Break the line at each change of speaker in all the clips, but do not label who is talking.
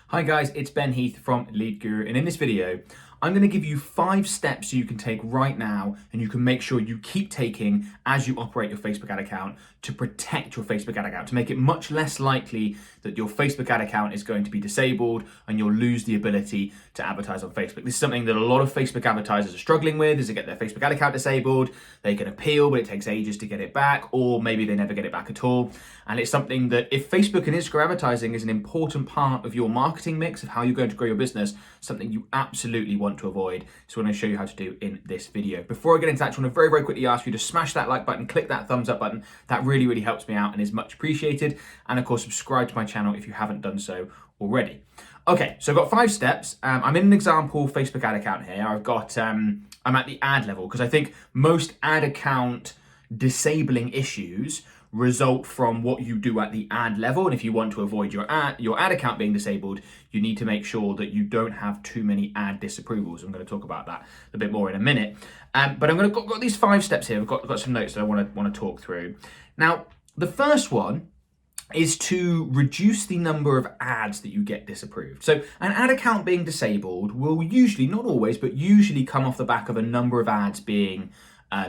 Hi guys, it's Ben Heath from Lead Guru, and in this video, I'm going to give you 5 steps you can take right now and you can make sure you keep taking as you operate your Facebook ad account to protect your Facebook ad account, to make it much less likely that your Facebook ad account is going to be disabled and you'll lose the ability to advertise on Facebook. This is something that a lot of Facebook advertisers are struggling with, is to get their Facebook ad account disabled. They can appeal, but it takes ages to get it back, or maybe they never get it back at all. And it's something that if Facebook and Instagram advertising is an important part of your marketing mix of how you're going to grow your business, something you absolutely want to avoid. So I'm going to show you how to do in this video. Before I get into that, I want to very quickly ask you to smash that like button, click that thumbs up button. That really helps me out and is much appreciated. And of course, subscribe to my channel if you haven't done so already. Okay, so I've got 5 steps. I'm in an example Facebook ad account here. I've got, I'm at the ad level because I think most ad account disabling issues result from what you do at the ad level. And if you want to avoid your ad account being disabled, you need to make sure that you don't have too many ad disapprovals. I'm going to talk about that a bit more in a minute. But I'm going to got these 5 steps here. I've got some notes that I want to talk through. Now, the first one is to reduce the number of ads that you get disapproved. So an ad account being disabled will usually, not always, but usually come off the back of a number of ads being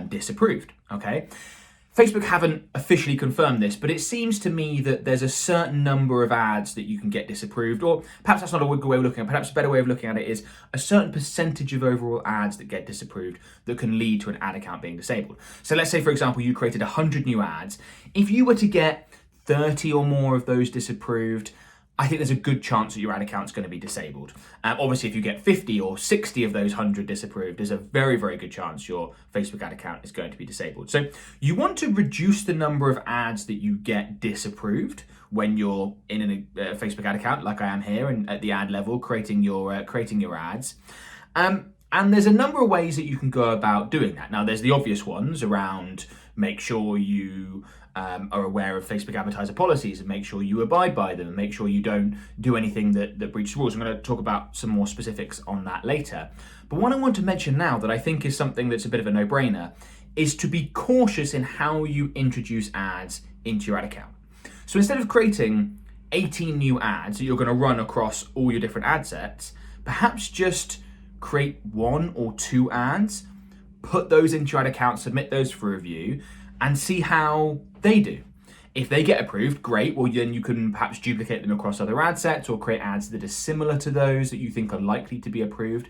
disapproved, okay? Facebook haven't officially confirmed this, but it seems to me that there's a certain number of ads that you can get disapproved, or perhaps that's not a good way of looking at it. Perhaps a better way of looking at it is a certain percentage of overall ads that get disapproved that can lead to an ad account being disabled. So let's say, for example, you created 100 new ads. If you were to get 30 or more of those disapproved, I think there's a good chance that your ad account's going to be disabled. Obviously, if you get 50 or 60 of those 100 disapproved, there's a very good chance your Facebook ad account is going to be disabled. So you want to reduce the number of ads that you get disapproved when you're in a Facebook ad account, like I am here and at the ad level, creating your ads. And there's a number of ways that you can go about doing that. Now, there's the obvious ones around make sure you are aware of Facebook advertiser policies and make sure you abide by them and make sure you don't do anything that breaches rules. I'm going to talk about some more specifics on that later. But what I want to mention now that I think is something that's a bit of a no-brainer is to be cautious in how you introduce ads into your ad account. So instead of creating 18 new ads that you're going to run across all your different ad sets, perhaps just create 1 or 2 ads, put those into your ad account, submit those for review, and see how they do. If they get approved, great. Well, then you can perhaps duplicate them across other ad sets or create ads that are similar to those that you think are likely to be approved.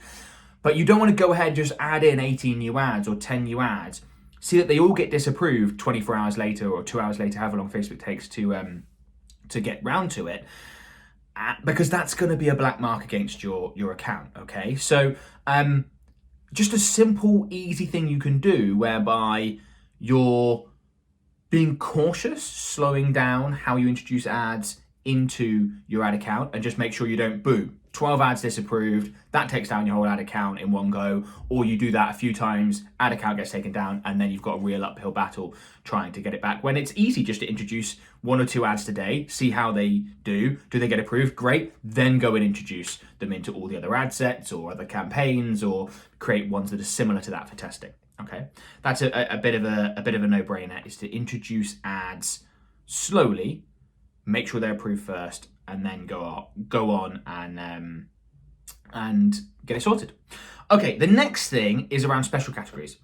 But you don't want to go ahead and just add in 18 new ads or 10 new ads. See that they all get disapproved 24 hours later or 2 hours later, however long Facebook takes to get round to it. Because that's going to be a black mark against your account, okay? So just a simple, easy thing you can do whereby you're being cautious, slowing down how you introduce ads into your ad account, and just make sure you don't, boom, 12 ads disapproved, that takes down your whole ad account in one go, or you do that a few times, ad account gets taken down, and then you've got a real uphill battle trying to get it back. When it's easy just to introduce 1 or 2 ads today, see how they do. Do they get approved? Great. Then go and introduce them into all the other ad sets or other campaigns, or create ones that are similar to that for testing. Okay, that's a bit of a no-brainer, is to introduce ads slowly, make sure they're approved first, and then go on and get it sorted. Okay, the next thing is around special categories.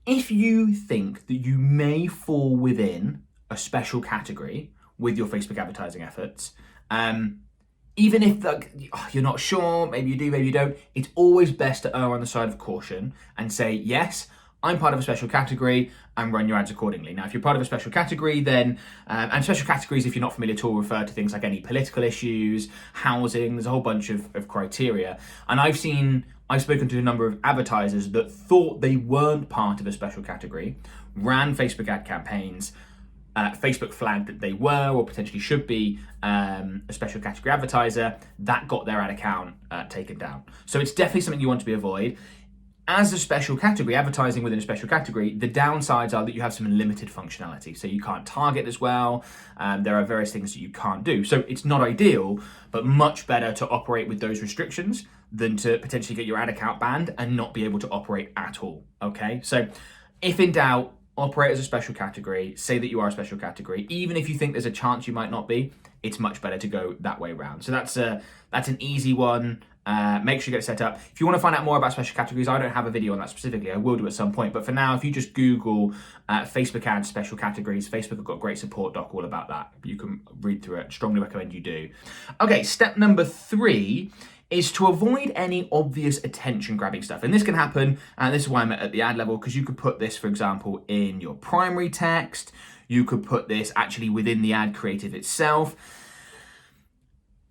If you think that you may fall within a special category with your Facebook advertising efforts, even if you're not sure, maybe you do, maybe you don't, it's always best to err on the side of caution and say, yes, I'm part of a special category, and run your ads accordingly. Now, if you're part of a special category, then, and special categories, if you're not familiar at all, refer to things like any political issues, housing, there's a whole bunch of criteria. And I've spoken to a number of advertisers that thought they weren't part of a special category, ran Facebook ad campaigns, Facebook flagged that they were or potentially should be a special category advertiser, that got their ad account taken down. So it's definitely something you want to avoid. As a special category, advertising within a special category, the downsides are that you have some limited functionality. So you can't target as well. There are various things that you can't do. So it's not ideal, but much better to operate with those restrictions than to potentially get your ad account banned and not be able to operate at all, okay? So if in doubt, operate as a special category, say that you are a special category. Even if you think there's a chance you might not be, it's much better to go that way around. So that's an easy one. Make sure you get it set up. If you want to find out more about special categories, I don't have a video on that specifically. I will do at some point. But for now, if you just Google Facebook ads special categories, Facebook have got a great support doc all about that. You can read through it. Strongly recommend you do. Okay, step number 3 is to avoid any obvious attention grabbing stuff. And this can happen, and this is why I'm at the ad level, because you could put this, for example, in your primary text. You could put this actually within the ad creative itself.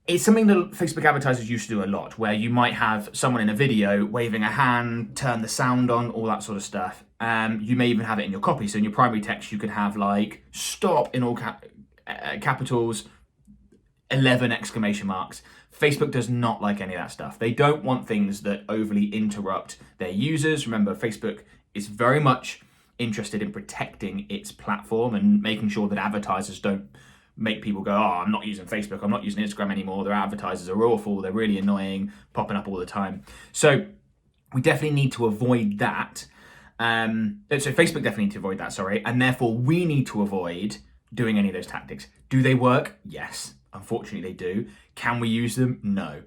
It's something that Facebook advertisers used to do a lot, where you might have someone in a video waving a hand, turn the sound on, all that sort of stuff. You may even have it in your copy. So in your primary text, you could have like stop in all capitals, 11 exclamation marks. Facebook does not like any of that stuff. They don't want things that overly interrupt their users. Remember, Facebook is very much interested in protecting its platform and making sure that advertisers don't make people go, oh, I'm not using Facebook, I'm not using Instagram anymore, their advertisers are awful, they're really annoying, popping up all the time. So we definitely need to avoid that. So Facebook definitely need to avoid that, and therefore we need to avoid doing any of those tactics. Do they work? Yes. Unfortunately, they do. Can we use them? No.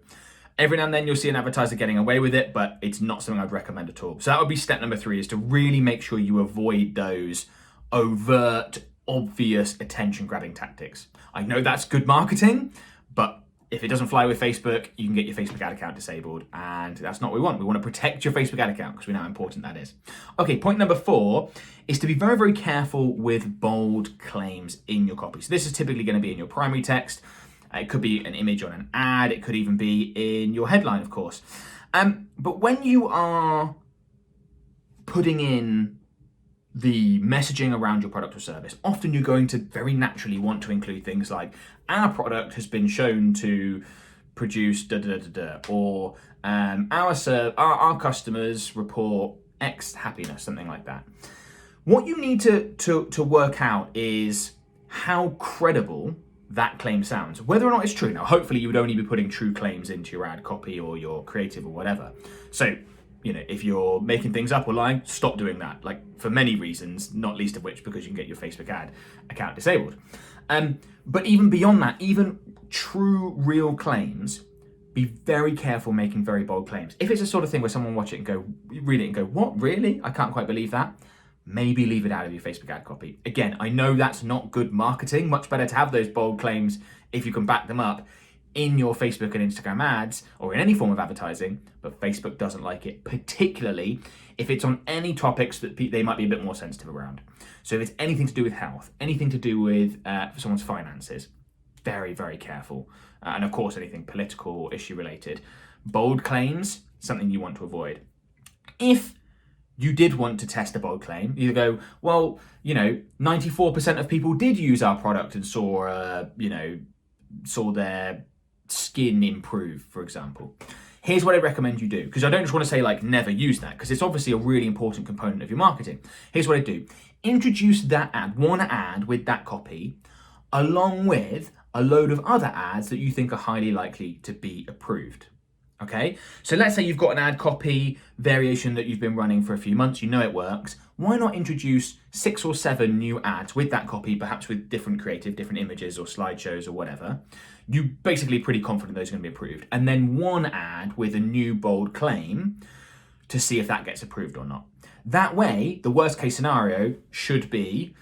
Every now and then you'll see an advertiser getting away with it, but it's not something I'd recommend at all. So that would be step number 3, is to really make sure you avoid those overt, obvious attention-grabbing tactics. I know that's good marketing, but if it doesn't fly with Facebook, you can get your Facebook ad account disabled, and that's not what we want. We want to protect your Facebook ad account because we know how important that is. Okay, point number 4 is to be very, very careful with bold claims in your copy. So this is typically going to be in your primary text. It could be an image on an ad. It could even be in your headline, of course. But when you are putting in the messaging around your product or service, often you're going to very naturally want to include things like, our product has been shown to produce or our customers report X happiness, something like that. What you need to work out is how credible that claim sounds, whether or not it's true. Now, hopefully you would only be putting true claims into your ad copy or your creative or whatever. So, if you're making things up or lying, stop doing that, like for many reasons, not least of which because you can get your Facebook ad account disabled. But even beyond that, even true, real claims, be very careful making very bold claims. If it's a sort of thing where someone watch it and go, read it and go, what, really? I can't quite believe that. Maybe leave it out of your Facebook ad copy. Again, I know that's not good marketing. Much better to have those bold claims if you can back them up in your Facebook and Instagram ads or in any form of advertising, but Facebook doesn't like it, particularly if it's on any topics that they might be a bit more sensitive around. So if it's anything to do with health, anything to do with someone's finances, very, very careful. And of course, anything political or issue related. Bold claims, something you want to avoid. If you did want to test a bold claim, you go, well, 94% of people did use our product and saw their skin improve, for example. Here's what I recommend you do, because I don't just want to say like never use that, because it's obviously a really important component of your marketing. Here's what I do. Introduce that ad, one ad with that copy, along with a load of other ads that you think are highly likely to be approved. Okay, so let's say you've got an ad copy variation that you've been running for a few months, you know it works. Why not introduce 6 or 7 new ads with that copy, perhaps with different creative, different images or slideshows or whatever. You're basically pretty confident those are going to be approved. And then one ad with a new bold claim to see if that gets approved or not. That way, the worst case scenario should be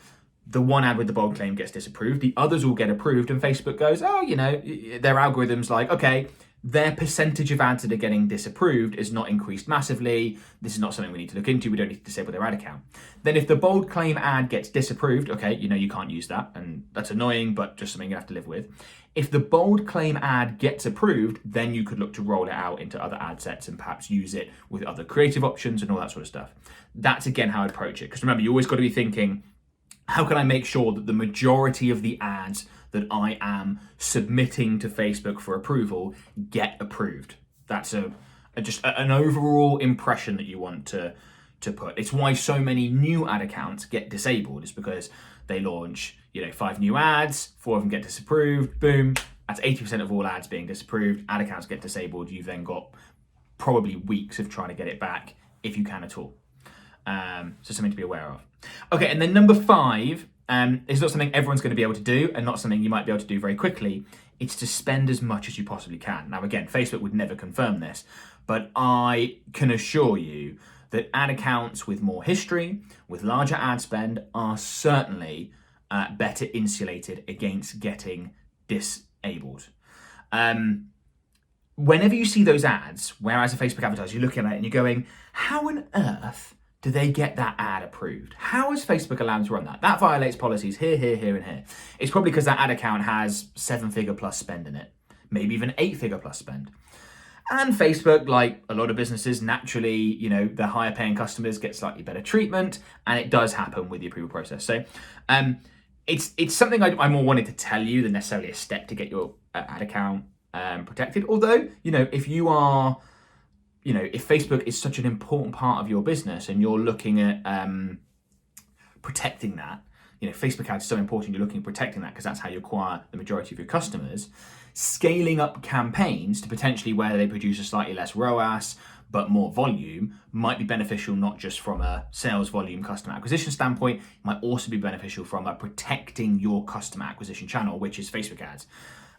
the one ad with the bold claim gets disapproved, the others will get approved, and Facebook goes, oh, their algorithm's like, okay, their percentage of ads that are getting disapproved is not increased massively. This is not something we need to look into. We don't need to disable their ad account. Then if the bold claim ad gets disapproved, okay, you can't use that, and that's annoying, but just something you have to live with. If the bold claim ad gets approved, then you could look to roll it out into other ad sets and perhaps use it with other creative options and all that sort of stuff. That's again how I approach it. Because remember, you always got to be thinking, how can I make sure that the majority of the ads that I am submitting to Facebook for approval get approved? That's just an overall impression that you want to put. It's why so many new ad accounts get disabled. It's because they launch 5 new ads, 4 of them get disapproved, boom, that's 80% of all ads being disapproved, ad accounts get disabled. You've then got probably weeks of trying to get it back, if you can at all. So something to be aware of. Okay, and then number 5 is not something everyone's going to be able to do and not something you might be able to do very quickly. It's to spend as much as you possibly can. Now, again, Facebook would never confirm this, but I can assure you that ad accounts with more history, with larger ad spend, are certainly better insulated against getting disabled. Whenever you see those ads, where as a Facebook advertiser, you're looking at it and you're going, how on earth do they get that ad approved? How is Facebook allowed to run that? That violates policies here, here, here, and here. It's probably because that ad account has 7-figure plus spend in it, maybe even 8-figure plus spend. And Facebook, like a lot of businesses, naturally, their higher paying customers get slightly better treatment, and it does happen with the approval process. So it's something I more wanted to tell you than necessarily a step to get your ad account protected. Although, if you are, if Facebook is such an important part of your business and you're looking at protecting that, Facebook ads so important, you're looking at protecting that because that's how you acquire the majority of your customers. Scaling up campaigns to potentially where they produce a slightly less ROAS but more volume might be beneficial, not just from a sales volume customer acquisition standpoint. It might also be beneficial from a protecting your customer acquisition channel, which is Facebook ads.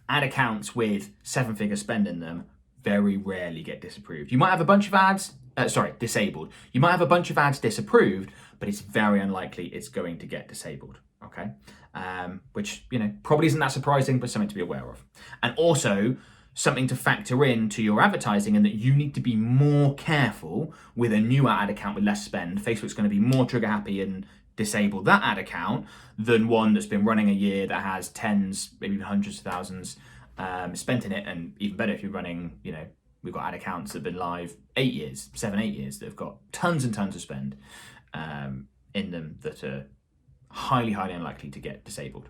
Ad accounts with 7-figure spend in them very rarely get disapproved. You might have a bunch of ads, disabled. You might have a bunch of ads disapproved, but it's very unlikely it's going to get disabled, okay? Which, probably isn't that surprising, but something to be aware of. And also something to factor into your advertising, and that you need to be more careful with a newer ad account with less spend. Facebook's going to be more trigger happy and disable that ad account than one that's been running a year that has tens, maybe even hundreds of thousands spent in it. And even better if you're running, we've got ad accounts that have been live 8 years, 7-8 years, that have got tons and tons of spend in them that are highly, highly unlikely to get disabled.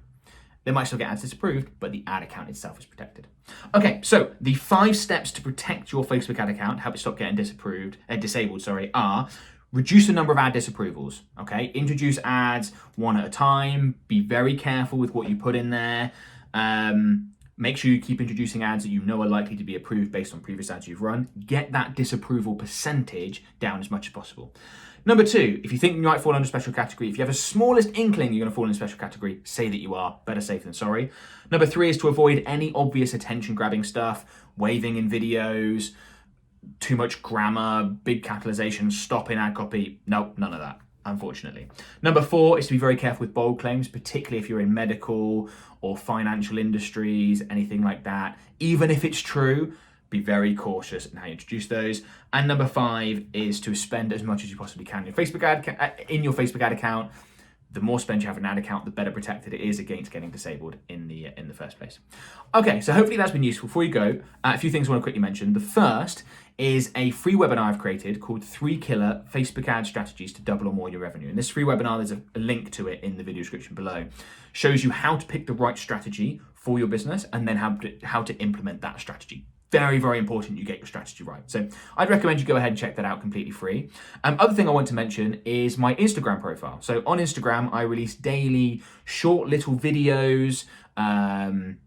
They might still get ads disapproved, but the ad account itself is protected. Okay, so the 5 steps to protect your Facebook ad account, help it stop getting disabled, are reduce the number of ad disapprovals, okay? Introduce ads one at a time. Be very careful with what you put in there. Make sure you keep introducing ads that you know are likely to be approved based on previous ads you've run. Get that disapproval percentage down as much as possible. Number 2, if you think you might fall under special category, if you have a smallest inkling you're going to fall in a special category, say that you are. Better safe than sorry. Number 3 is to avoid any obvious attention-grabbing stuff, waving in videos, too much grammar, big capitalization, stop in ad copy. No, none of that, unfortunately. Number 4 is to be very careful with bold claims, particularly if you're in medical or financial industries, anything like that. Even if it's true, be very cautious in how you introduce those. And number 5 is to spend as much as you possibly can in your Facebook ad account. The more spend you have in an ad account, the better protected it is against getting disabled in the first place. Okay, so hopefully that's been useful. Before you go, a few things I want to quickly mention. The first is a free webinar I've created called 3 Killer Facebook Ad Strategies to Double or More Your Revenue. In this free webinar, there's a link to it in the video description below. Shows you how to pick the right strategy for your business and then how to implement that strategy. Very, very important you get your strategy right. So I'd recommend you go ahead and check that out completely free. Other thing I want to mention is my Instagram profile. So on Instagram, I release daily short little videos and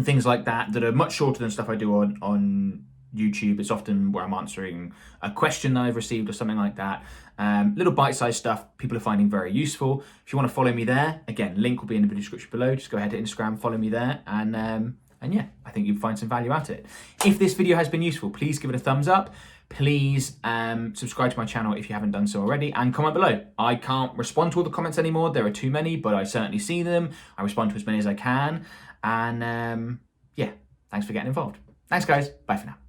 things like that are much shorter than stuff I do on YouTube. It's often where I'm answering a question that I've received or something like that. Little bite-sized stuff people are finding very useful. If you want to follow me there, again, link will be in the video description below. Just go ahead to Instagram, follow me there, and yeah, I think you'll find some value out of it. If this video has been useful, please give it a thumbs up. Please subscribe to my channel if you haven't done so already, and comment below. I can't respond to all the comments anymore. There are too many, but I certainly see them. I respond to as many as I can. And yeah, thanks for getting involved. Thanks, guys. Bye for now.